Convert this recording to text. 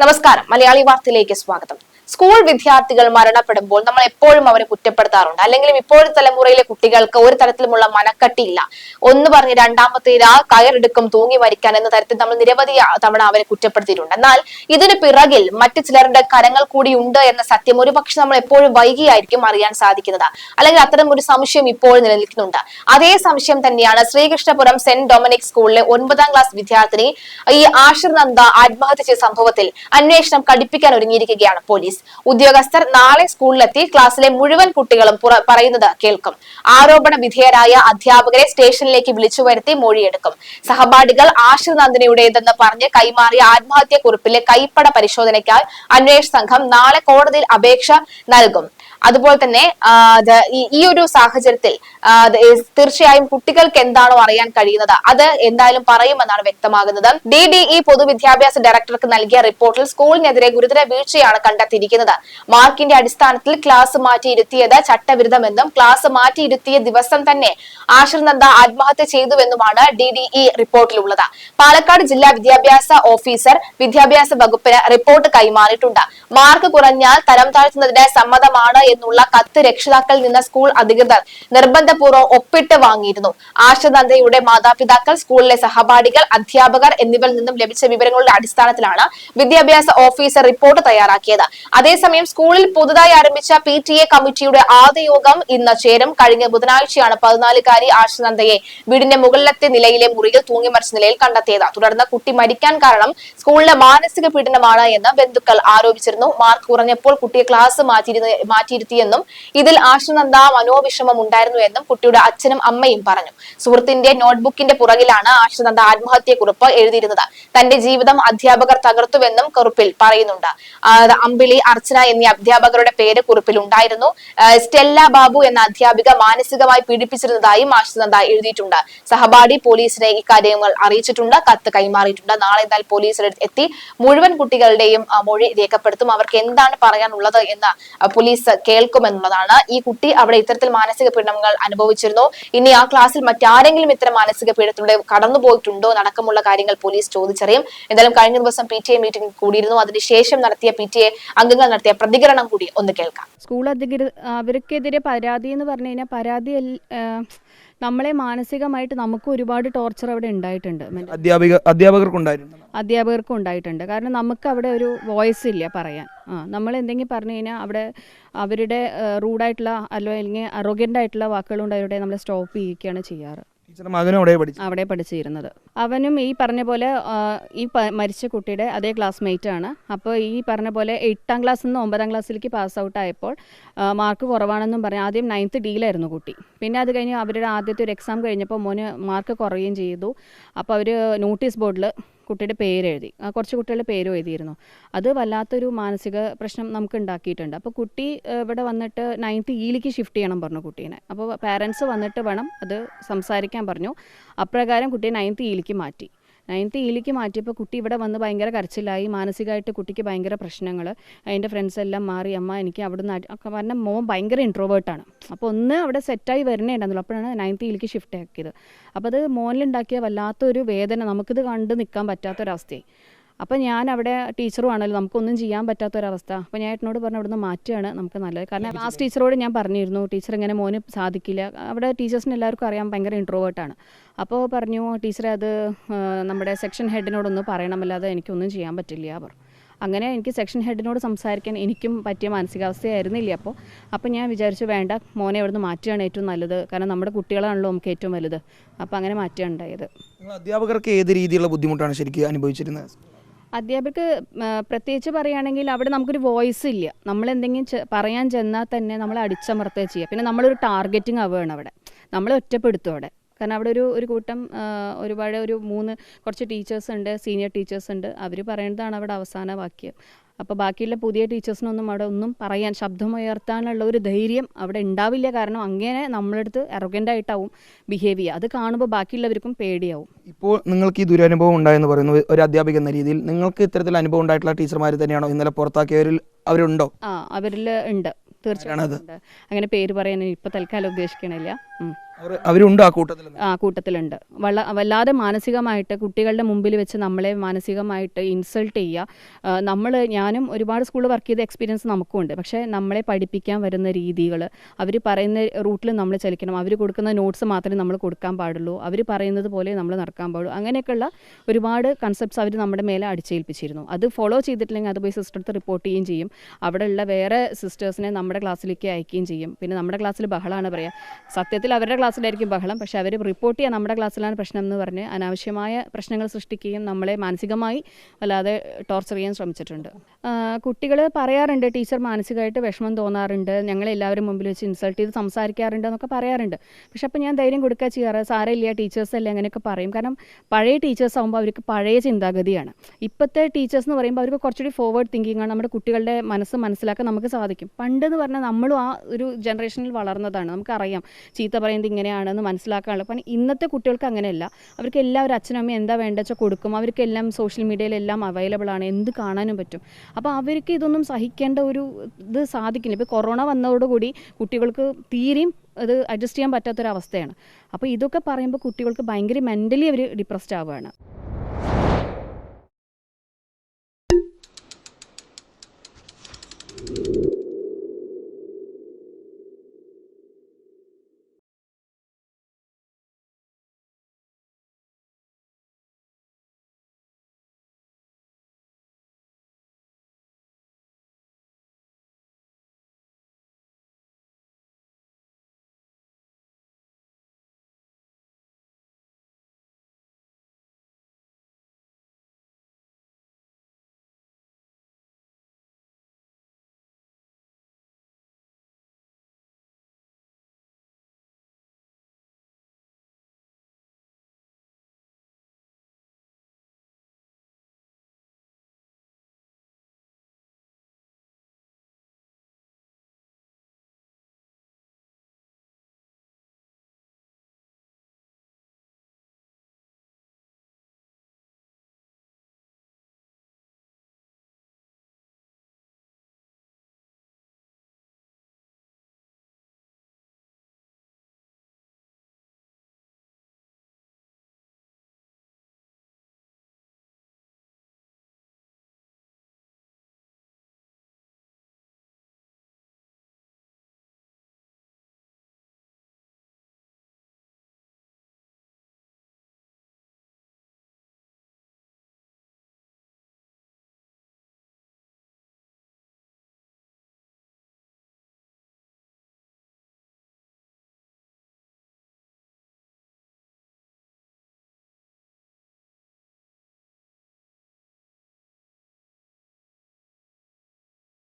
നമസ്കാരം. മലയാളി വാർത്തയിലേക്ക് സ്വാഗതം. സ്കൂൾ വിദ്യാർത്ഥികൾ മരണപ്പെടുമ്പോൾ നമ്മൾ എപ്പോഴും അവരെ കുറ്റപ്പെടുത്താറുണ്ട്. അല്ലെങ്കിലും ഇപ്പോഴത്തെ തലമുറയിലെ കുട്ടികൾക്ക് ഒരു തരത്തിലുമുള്ള മനക്കട്ടിയില്ല. ഒന്ന് പറഞ്ഞ് രണ്ടാമത്തേത് കയറെടുക്കും തൂങ്ങി മരിക്കാൻ എന്ന തരത്തിൽ നമ്മൾ നിരവധി തവണ അവരെ കുറ്റപ്പെടുത്തിയിട്ടുണ്ട്. എന്നാൽ ഇതിന് പിറകിൽ മറ്റു ചിലരുടെ കരങ്ങൾ കൂടി ഉണ്ട് എന്ന സത്യം ഒരുപക്ഷെ നമ്മൾ എപ്പോഴും വൈകിയായിരിക്കും അറിയാൻ സാധിക്കുന്നത്. അല്ലെങ്കിൽ അത്തരം ഒരു സംശയം ഇപ്പോൾ നിലനിൽക്കുന്നുണ്ട്. അതേ സംശയം തന്നെയാണ് ശ്രീകൃഷ്ണപുരം സെന്റ് ഡൊമിനിക് സ്കൂളിലെ 9ാം ക്ലാസ് വിദ്യാർത്ഥിനി ഈ ആഷിർ നന്ദ ആത്മഹത്യ ചെയ്ത സംഭവത്തിൽ അന്വേഷണം കടുപ്പിക്കാൻ ഒരുങ്ങിയിരിക്കുകയാണ് പോലീസ്. ഉദ്യോഗസ്ഥർ നാളെ സ്കൂളിലെത്തി ക്ലാസ്സിലെ മുഴുവൻ കുട്ടികളും പറയുന്നത് കേൾക്കും. ആരോപണ വിധേയരായ അധ്യാപകരെ സ്റ്റേഷനിലേക്ക് വിളിച്ചു വരുത്തി മൊഴിയെടുക്കും. സഹപാഠികൾ ആഷിർ നന്ദിനിയുടേതെന്ന് പറഞ്ഞ് കൈമാറിയ ആത്മഹത്യാ കുറിപ്പിലെ കൈപ്പട പരിശോധനയ്ക്കായി അന്വേഷണ സംഘം നാളെ കോടതിയിൽ അപേക്ഷ നൽകും. അതുപോലെ തന്നെ ഈ ഒരു സാഹചര്യത്തിൽ തീർച്ചയായും കുട്ടികൾക്ക് എന്താണോ അറിയാൻ കഴിയുന്നത് അത് എന്തായാലും പറയുമെന്നാണ് വ്യക്തമാകുന്നത്. DDE പൊതുവിദ്യാഭ്യാസ ഡയറക്ടർക്ക് നൽകിയ റിപ്പോർട്ടിൽ സ്കൂളിനെതിരെ ഗുരുതര വീഴ്ചയാണ് കണ്ടെത്തിയിരിക്കുന്നത്. മാർക്കിന്റെ അടിസ്ഥാനത്തിൽ ക്ലാസ് മാറ്റിയിരുത്തിയത് ചട്ടവിരുദ്ധമെന്നും ക്ലാസ് മാറ്റിയിരുത്തിയ ദിവസം തന്നെ ആഷിർ നന്ദ ആത്മഹത്യ ചെയ്തുവെന്നുമാണ് DDE റിപ്പോർട്ടിലുള്ളത്. പാലക്കാട് ജില്ലാ വിദ്യാഭ്യാസ ഓഫീസർ വിദ്യാഭ്യാസ വകുപ്പിന് റിപ്പോർട്ട് കൈമാറിയിട്ടുണ്ട്. മാർക്ക് കുറഞ്ഞാൽ തരം താഴ്ത്തുന്നതിന് സമ്മതമാണ് എന്നുള്ള കത്ത് രക്ഷിതാക്കളിൽ നിന്ന് സ്കൂൾ അധികൃതർ നിർബന്ധപൂർവ്വം ഒപ്പിട്ട് വാങ്ങിയിരുന്നു. ആഷിർ നന്ദയുടെ മാതാപിതാക്കൾ, സ്കൂളിലെ സഹപാഠികൾ, അധ്യാപകർ എന്നിവരിൽ നിന്നും ലഭിച്ച വിവരങ്ങളുടെ അടിസ്ഥാനത്തിലാണ് വിദ്യാഭ്യാസ ഓഫീസർ റിപ്പോർട്ട് തയ്യാറാക്കിയത്. അതേസമയം സ്കൂളിൽ പുതുതായി ആരംഭിച്ച PTA കമ്മിറ്റിയുടെ ആദ്യ യോഗം ഇന്ന് ചേരും. കഴിഞ്ഞ ബുധനാഴ്ചയാണ് 14-കാരി ആഷിർ നന്ദയെ വീടിന്റെ മുകളിലത്തെ നിലയിലെ മുറിയിൽ തൂങ്ങിമരിച്ച നിലയിൽ കണ്ടെത്തിയത്. തുടർന്ന് കുട്ടി മരിക്കാൻ കാരണം സ്കൂളിലെ മാനസിക പീഡനമാണ് എന്ന് ബന്ധുക്കൾ ആരോപിച്ചിരുന്നു. മാർക്ക് കുറഞ്ഞപ്പോൾ കുട്ടിയെ ക്ലാസ് മാറ്റിയിരുത്തിയെന്നും ഇതിൽ ആഷിർ നന്ദ മനോവിഷമം ഉണ്ടായിരുന്നു എന്നും കുട്ടിയുടെ അച്ഛനും അമ്മയും പറഞ്ഞു. സുഹൃത്തിന്റെ നോട്ട്ബുക്കിന്റെ പുറകിലാണ് ആഷിർ നന്ദ ആത്മഹത്യക്കുറിപ്പ് എഴുതിയിരുന്നത്. തന്റെ ജീവിതം അധ്യാപകർ തകർത്തുവെന്നും കുറിപ്പിൽ പറയുന്നുണ്ട്. അമ്പിളി, അർച്ചന എന്നീ അധ്യാപകരുടെ പേര് കുറിപ്പിൽ ഉണ്ടായിരുന്നു. സ്റ്റെല്ല ബാബു എന്ന അധ്യാപിക മാനസികമായി പീഡിപ്പിച്ചിരുന്നതായും ആഷിർ നന്ദ എഴുതിയിട്ടുണ്ട്. സഹപാഠി പോലീസിനെ ഇക്കാര്യങ്ങൾ അറിയിച്ചിട്ടുണ്ട്. കത്ത് കൈമാറിയിട്ടുണ്ട്. നാളെ എന്നാൽ പോലീസ് എത്തി മുഴുവൻ കുട്ടികളുടെയും മൊഴി രേഖപ്പെടുത്തും. അവർക്ക് എന്താണ് പറയാനുള്ളത് എന്ന് പോലീസ് കേൾക്കുമെന്നുള്ളതാണ്. ഈ കുട്ടി അവിടെ ഇത്തരത്തിൽ മാനസിക പീഡനങ്ങൾ അനുഭവിച്ചിരുന്നു, ഇനി ആ ക്ലാസ്സിൽ മറ്റാരെങ്കിലും ഇത്തരം മാനസിക പീഡനത്തിലൂടെ കടന്നുപോയിട്ടുണ്ടോ അടക്കമുള്ള കാര്യങ്ങൾ പോലീസ് ചോദിച്ചറിയും. എന്തായാലും കഴിഞ്ഞ ദിവസം PTA മീറ്റിംഗ് കൂടിയിരുന്നു. അതിനുശേഷം നടത്തിയ PTA അംഗങ്ങൾ നടത്തിയ പ്രതികരണം കൂടി ഒന്ന് കേൾക്കാം. സ്കൂൾ അധികൃതർ അവർക്കെതിരെ പരാതി എന്ന് പറഞ്ഞു കഴിഞ്ഞാൽ പരാതി നമ്മളെ മാനസികമായിട്ട് നമുക്ക് ഒരുപാട് ടോർച്ചർ അവിടെ ഉണ്ടായിട്ടുണ്ട്. അധ്യാപകർക്കും ഉണ്ടായിട്ടുണ്ട്. കാരണം നമുക്ക് അവിടെ ഒരു വോയിസ് ഇല്ല പറയാൻ. നമ്മൾ എന്തെങ്കിലും പറഞ്ഞു കഴിഞ്ഞാൽ അവിടെ അവരുടെ റൂഡായിട്ടുള്ള അല്ലെങ്കിൽ അറോഗൻ്റ് ആയിട്ടുള്ള വാക്കുകളുണ്ട് അവരുടെ നമ്മളെ സ്റ്റോപ്പ് ചെയ്യുകയാണ് ചെയ്യാറ്. അവിടെ പഠിച്ചിരുന്നത് അവനും ഈ പറഞ്ഞ പോലെ ഈ മരിച്ച കുട്ടിയുടെ അതേ ക്ലാസ്മേറ്റ് ആണ്. അപ്പോൾ ഈ പറഞ്ഞ പോലെ 8ാം ക്ലാസ്സിൽ നിന്ന് 9ാം ക്ലാസ്സിലേക്ക് പാസ് ഔട്ട് ആയപ്പോൾ മാർക്ക് കുറവാണെന്നും പറഞ്ഞ് ആദ്യം 9th Dയിലായിരുന്നു കുട്ടി. പിന്നെ അത് കഴിഞ്ഞ് അവരുടെ ആദ്യത്തെ ഒരു എക്സാം കഴിഞ്ഞപ്പോൾ മോന് മാർക്ക് കുറയുകയും ചെയ്തു. അപ്പോൾ അവർ നോട്ടീസ് ബോർഡിൽ കുട്ടിയുടെ പേര് എഴുതി, കുറച്ച് കുട്ടികളുടെ പേരും എഴുതിയിരുന്നു. അത് വല്ലാത്തൊരു മാനസിക പ്രശ്നം നമുക്ക് ഉണ്ടാക്കിയിട്ടുണ്ട്. അപ്പോൾ കുട്ടി ഇവിടെ വന്നിട്ട് 9th Eയിലേക്ക് ഷിഫ്റ്റ് ചെയ്യണം പറഞ്ഞു കുട്ടീനെ. അപ്പോൾ പാരൻസ് വന്നിട്ട് വേണം അത് സംസാരിക്കാൻ പറഞ്ഞു. അപ്രകാരം കുട്ടിയെ 9th Eയിലേക്ക് മാറ്റി. 9th Eയിലേക്ക് മാറ്റിയപ്പോൾ കുട്ടി ഇവിടെ വന്ന് ഭയങ്കര കരച്ചിലായി. മാനസികമായിട്ട് കുട്ടിക്ക് ഭയങ്കര പ്രശ്നങ്ങൾ. അതിൻ്റെ ഫ്രണ്ട്സ് എല്ലാം മാറി അമ്മ എനിക്ക് അവിടെ നിന്ന് കാരണം മോൻ ഭയങ്കര ഇൻട്രോവേർട്ടാണ്. അപ്പോൾ ഒന്ന് അവിടെ സെറ്റായി വരണേ ഉണ്ടായിരുന്നുള്ളൂ. അപ്പോഴാണ് 9th Eയിലേക്ക് ഷിഫ്റ്റ് ആക്കിയത്. അപ്പോൾ അത് മോനിലുണ്ടാക്കിയ വല്ലാത്തൊരു വേദന, നമുക്കിത് കണ്ട് നിൽക്കാൻ പറ്റാത്തൊരവസ്ഥയായി. അപ്പോൾ ഞാൻ അവിടെ ടീച്ചറും ആണല്ലോ, നമുക്കൊന്നും ചെയ്യാൻ പറ്റാത്തൊരവസ്ഥ. അപ്പോൾ ഞാൻ ഏട്ടനോട് പറഞ്ഞു അവിടുന്ന് മാറ്റുകയാണ് നമുക്ക് നല്ലത്. കാരണം ക്ലാസ് ടീച്ചറോട് ഞാൻ പറഞ്ഞിരുന്നു ടീച്ചർ ഇങ്ങനെ മോന് സാധിക്കില്ല. അവിടെ ടീച്ചേഴ്സിന് എല്ലാവർക്കും അറിയാം ഭയങ്കര ഇൻട്രോവേർട്ടാണ്. അപ്പോൾ പറഞ്ഞു ടീച്ചറെ അത് നമ്മുടെ സെക്ഷൻ ഹെഡിനോടൊന്ന് പറയണമല്ലാതെ എനിക്കൊന്നും ചെയ്യാൻ പറ്റില്ല പറഞ്ഞു. അങ്ങനെ എനിക്ക് സെക്ഷൻ ഹെഡിനോട് സംസാരിക്കാൻ എനിക്കും പറ്റിയ മാനസികാവസ്ഥയായിരുന്നില്ല. അപ്പോൾ ഞാൻ വിചാരിച്ചു വേണ്ട, മോനെ അവിടുന്ന് മാറ്റുകയാണ് ഏറ്റവും നല്ലത്. കാരണം നമ്മുടെ കുട്ടികളാണല്ലോ നമുക്ക് ഏറ്റവും വലുത്. അപ്പോൾ അങ്ങനെ മാറ്റുകയാണ് ഉണ്ടായത്. അധ്യാപകർക്ക് ഏത് രീതിയിലുള്ള ബുദ്ധിമുട്ടാണ് ശരിക്കും അനുഭവിച്ചിരുന്നത്? അധ്യാപകർക്ക് പ്രത്യേകിച്ച് പറയുകയാണെങ്കിൽ അവിടെ നമുക്കൊരു വോയിസ് ഇല്ല. നമ്മളെന്തെങ്കിലും പറയാൻ ചെന്നാൽ തന്നെ നമ്മളെ അടിച്ചമർത്തുക ചെയ്യുക. പിന്നെ നമ്മളൊരു ടാർഗറ്റിങ് ആവുകയാണ് അവിടെ, നമ്മളെ ഒറ്റപ്പെടുത്തും അവിടെ. കാരണം അവിടെ ഒരു കൂട്ടം ഒരുപാട് കുറച്ച് ടീച്ചേഴ്സ് ഉണ്ട്, സീനിയർ ടീച്ചേഴ്സ് ഉണ്ട്. അവർ പറയുന്നതാണ് അവിടെ അവസാന വാക്യം. അപ്പോൾ ബാക്കിയുള്ള പുതിയ ടീച്ചേഴ്സിനൊന്നും അവിടെ ഒന്നും പറയാൻ, ശബ്ദമുയർത്താനുള്ള ഒരു ധൈര്യം അവിടെ ഉണ്ടാവില്ല. കാരണം അങ്ങനെ നമ്മളടുത്ത് അറോഗൻ്റായിട്ടാവും ബിഹേവ് ചെയ്യുക. അത് കാണുമ്പോൾ ബാക്കിയുള്ളവർക്കും പേടിയാവും. ഇപ്പോൾ നിങ്ങൾക്ക് ഈ ദുരനുഭവം ഉണ്ടായെന്ന് പറയുന്നു ഒരു അധ്യാപിക എന്ന രീതിയിൽ, നിങ്ങൾക്ക് ഇത്തരത്തിൽ അനുഭവം ഉണ്ടായിട്ടുള്ള ടീച്ചർമാർ തന്നെയാണോ ഇന്നലെ പുറത്താക്കിയവരിൽ അവരുണ്ടോ? അവരിൽ ഉണ്ട്, തീർച്ചയായിട്ടും ഉണ്ട്. അങ്ങനെ പേര് പറയാൻ ഇപ്പോൾ തൽക്കാലം ഉദ്ദേശിക്കണില്ല. അവരുണ്ട് ആ കൂട്ടത്തിൽ? കൂട്ടത്തിലുണ്ട്. വല്ലാതെ മാനസികമായിട്ട് കുട്ടികളുടെ മുമ്പിൽ വെച്ച് നമ്മളെ മാനസികമായിട്ട് ഇൻസൾട്ട് ചെയ്യുക. ഞാനും ഒരുപാട് സ്കൂളിൽ വർക്ക് ചെയ്ത എക്സ്പീരിയൻസ് നമുക്കുണ്ട്. പക്ഷേ നമ്മളെ പഠിപ്പിക്കാൻ വരുന്ന രീതികൾ, അവർ പറയുന്ന റൂട്ടിൽ നമ്മൾ ചലിക്കണം, അവർ കൊടുക്കുന്ന നോട്ട്സ് മാത്രമേ നമ്മൾ കൊടുക്കാൻ പാടുള്ളൂ, അവർ പറയുന്നത് പോലെ നമ്മൾ നടക്കാൻ പാടുള്ളൂ, അങ്ങനെയൊക്കെയുള്ള ഒരുപാട് കൺസെപ്റ്റ്സ് അവർ നമ്മുടെ മേലെ അടിച്ചേൽപ്പിച്ചിരുന്നു. അത് ഫോളോ ചെയ്തിട്ടില്ലെങ്കിൽ അത് പോയി സിസ്റ്റർ അടുത്ത് റിപ്പോർട്ട് ചെയ്യുകയും ചെയ്യും. അവിടെയുള്ള വേറെ സിസ്റ്റേഴ്സിനെ നമ്മുടെ ക്ലാസ്സിലേക്ക് അയക്കുകയും ചെയ്യും. പിന്നെ നമ്മുടെ ക്ലാസ്സിൽ ബഹളമാണ് പറയുക. സത്യത്തിൽ അവരുടെ ക്ലാസ്സിലായിരിക്കും ബഹളം, പക്ഷേ അവർ റിപ്പോർട്ട് ചെയ്യുക നമ്മുടെ ക്ലാസ്സിലാണ് പ്രശ്നം എന്ന് പറഞ്ഞ് അനാവശ്യമായ പ്രശ്നങ്ങൾ സൃഷ്ടിക്കുകയും നമ്മളെ മാനസികമായി വല്ലാതെ ടോർച്ചർ ചെയ്യാൻ ശ്രമിച്ചിട്ടുണ്ട്. കുട്ടികൾ പറയാറുണ്ട്, ടീച്ചർ മാനസികമായിട്ട് വിഷമം തോന്നാറുണ്ട്, ഞങ്ങളെല്ലാവരും മുമ്പിൽ വെച്ച് ഇൻസൾട്ട് ചെയ്ത് സംസാരിക്കാറുണ്ട് എന്നൊക്കെ പറയാറുണ്ട്. പക്ഷെ അപ്പോൾ ഞാൻ ധൈര്യം കൊടുക്കുക ചെയ്യാറ്, സാരമില്ല ടീച്ചേഴ്സല്ലേ അങ്ങനെയൊക്കെ പറയും. കാരണം പഴയ ടീച്ചേഴ്സ് ആകുമ്പോൾ അവർക്ക് പഴയ ചിന്താഗതിയാണ്. ഇപ്പോഴത്തെ ടീച്ചേഴ്സ് എന്ന് പറയുമ്പോൾ അവർക്ക് കുറച്ചുകൂടി ഫോർവേഡ് തിങ്കിങ് ആണ്. നമ്മുടെ കുട്ടികളുടെ മനസ്സ് മനസ്സിലാക്കാൻ നമുക്ക് സാധിക്കും. പണ്ടെന്ന് പറഞ്ഞാൽ നമ്മളും ആ ഒരു ജനറേഷനിൽ വളർന്നതാണ്, നമുക്കറിയാം ചീത്ത പറയുന്നത് ഇങ്ങനെയാണെന്ന് മനസ്സിലാക്കാനുള്ള. അപ്പം ഇന്നത്തെ കുട്ടികൾക്ക് അങ്ങനെയല്ല. അവർക്ക് എല്ലാവരും അച്ഛനും അമ്മയും എന്താ വേണ്ട വെച്ചാൽ കൊടുക്കും. അവർക്കെല്ലാം സോഷ്യൽ മീഡിയയിലെല്ലാം അവൈലബിൾ ആണ്, എന്ത് കാണാനും പറ്റും. അപ്പോൾ അവർക്ക് ഇതൊന്നും സഹിക്കേണ്ട ഒരു ഇത് സാധിക്കില്ല. ഇപ്പോൾ കൊറോണ വന്നതോടുകൂടി കുട്ടികൾക്ക് തീരെയും അത് അഡ്ജസ്റ്റ് ചെയ്യാൻ പറ്റാത്തൊരവസ്ഥയാണ്. അപ്പോൾ ഇതൊക്കെ പറയുമ്പോൾ കുട്ടികൾക്ക് ഭയങ്കര മെൻ്റലി അവർ ഡിപ്രസ്ഡ് ആവുകയാണ്.